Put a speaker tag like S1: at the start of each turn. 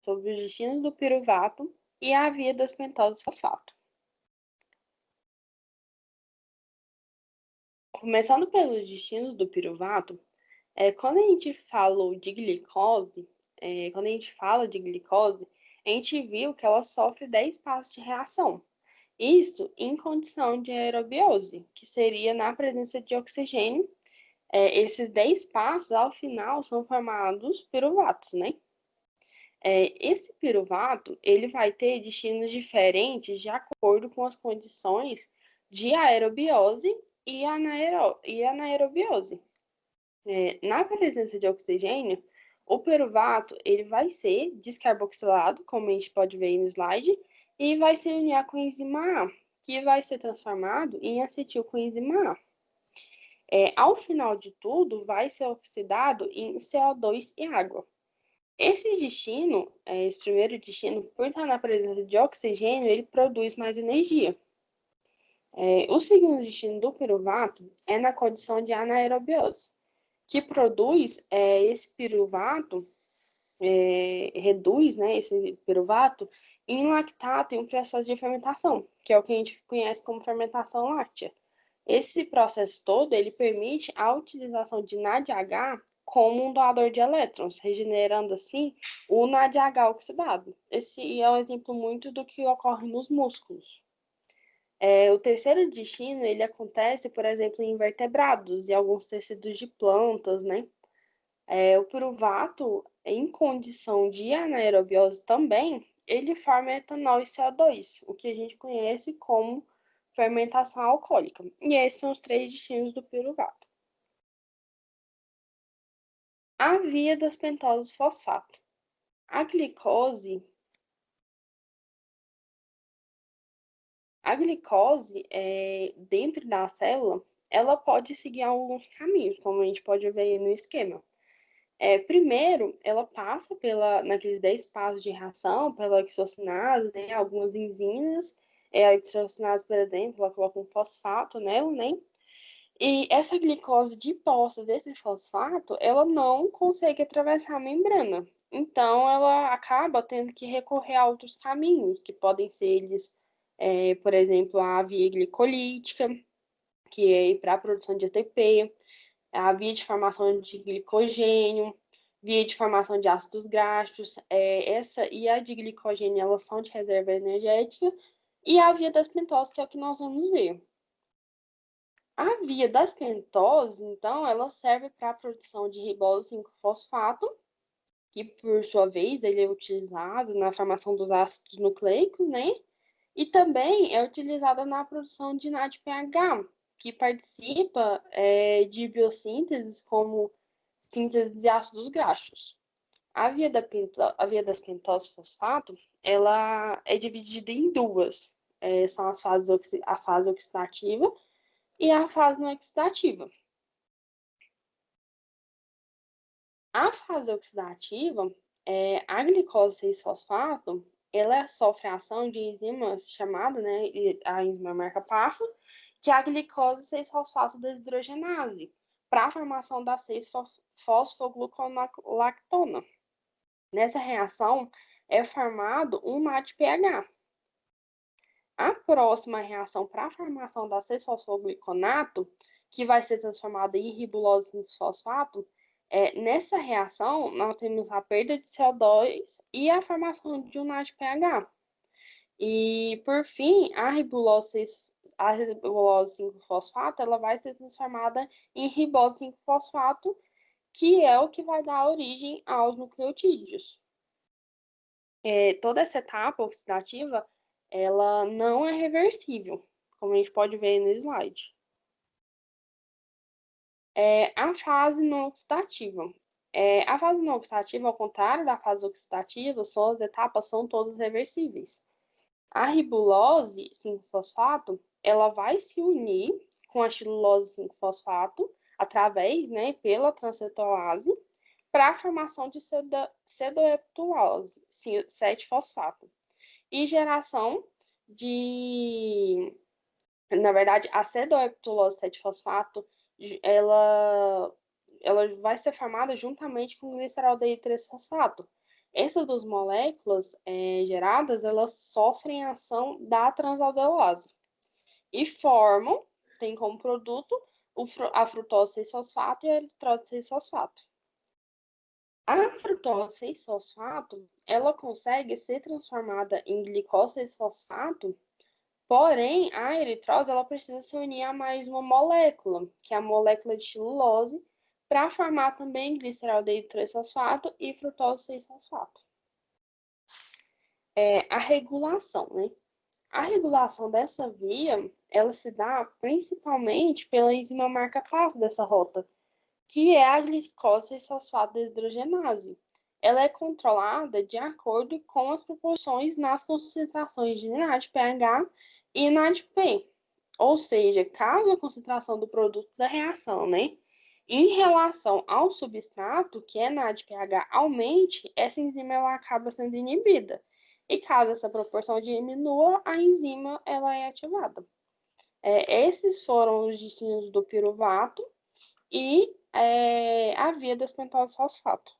S1: sobre os destinos do piruvato e a via das pentosas fosfato. Começando pelos destinos do piruvato, quando a gente falou de glicose, quando a gente fala de glicose, a gente viu que ela sofre 10 passos de reação. Isso em condição de aerobiose, que seria na presença de oxigênio. Esses 10 passos, ao final, são formados piruvatos, né? Esse piruvato, ele vai ter destinos diferentes de acordo com as condições de aerobiose e anaerobiose. Na presença de oxigênio, o piruvato ele vai ser descarboxilado, como a gente pode ver aí no slide, e vai se unir à coenzima A, que vai ser transformado em acetilcoenzima A. Ao final de tudo, vai ser oxidado em CO2 e água. Esse primeiro destino, por estar na presença de oxigênio, ele produz mais energia. O segundo destino do piruvato é na condição de anaerobiose, que produz esse piruvato, reduz, né, esse piruvato em lactato em um processo de fermentação, que é o que a gente conhece como fermentação láctea. Esse processo todo, ele permite a utilização de NADH como um doador de elétrons, regenerando assim o NADH oxidado. Esse é um exemplo muito do que ocorre nos músculos. O terceiro destino, ele acontece, por exemplo, em invertebrados e alguns tecidos de plantas, né? O piruvato, em condição de anaerobiose também, ele forma etanol e CO2, o que a gente conhece como fermentação alcoólica. E esses são os 3 destinos do piruvato. A via das pentosas fosfato. A glicose, dentro da célula, ela pode seguir alguns caminhos, como a gente pode ver aí no esquema. Primeiro, ela passa naqueles 10 passos de reação, pela hexocinase, né, algumas enzimas. A hexocinase, por exemplo, ela coloca um fosfato nela, né? E essa glicose de posse desse fosfato, ela não consegue atravessar a membrana. Então, ela acaba tendo que recorrer a outros caminhos, que podem ser eles, por exemplo, a via glicolítica, que é para a produção de ATP, a via de formação de glicogênio, via de formação de ácidos graxos, essa e a de glicogênio, elas são de reserva energética, e a via das pentoses, que é o que nós vamos ver. A via das pentoses, então, ela serve para a produção de ribose 5-fosfato, que, por sua vez, ele é utilizado na formação dos ácidos nucleicos, né? E também é utilizada na produção de NADPH, que participa de biossínteses como síntese de ácidos graxos. A via das pentoses fosfato, ela é dividida em duas. São a fase oxidativa e a fase não oxidativa. A fase oxidativa, a glicose 6-fosfato, ela sofre a ação de enzimas chamada, né, a enzima marca-passo, que é a glicose 6-fosfato desidrogenase, para a formação da 6-fosfogluconolactona. Nessa reação, é formado um NADPH. A próxima reação para a formação da 6-fosfogliconato, que vai ser transformada em ribulose 5-fosfato, nessa reação, nós temos a perda de CO2 e a formação de um NADPH. E, por fim, a ribulose 5-fosfato, ela vai ser transformada em ribose 5-fosfato, que é o que vai dar origem aos nucleotídeos. Toda essa etapa oxidativa, ela não é reversível, como a gente pode ver no slide. A fase não oxidativa. A fase não oxidativa, ao contrário da fase oxidativa, as etapas são todas reversíveis. A ribulose 5-fosfato, ela vai se unir com a xilulose 5-fosfato através, né, pela transcetolase, para a formação de cedoheptulose 7-fosfato e geração na verdade, a cedoheptulose 7-fosfato, ela vai ser formada juntamente com o gliceraldeído 3-fosfato. Essas duas moléculas geradas, elas sofrem a ação da transaldelase e formam, tem como produto a frutose 6-fosfato e a eritrose 6-fosfato. A frutose 6-fosfato, ela consegue ser transformada em glicose 6-fosfato, porém, a eritrose, ela precisa se unir a mais uma molécula, que é a molécula de xilulose, para formar também gliceraldeído 3-fosfato e frutose 6-fosfato. A regulação, né? A regulação dessa via, ela se dá principalmente pela enzima marca-passo dessa rota, que é a glicose fosfato deshidrogenase. Ela é controlada de acordo com as proporções nas concentrações de NADPH e NADP. Ou seja, caso a concentração do produto da reação, né, em relação ao substrato, que é NADPH, aumente, essa enzima ela acaba sendo inibida. E caso essa proporção diminua, a enzima ela é ativada. Esses foram os destinos do piruvato e a via das pentose fosfato.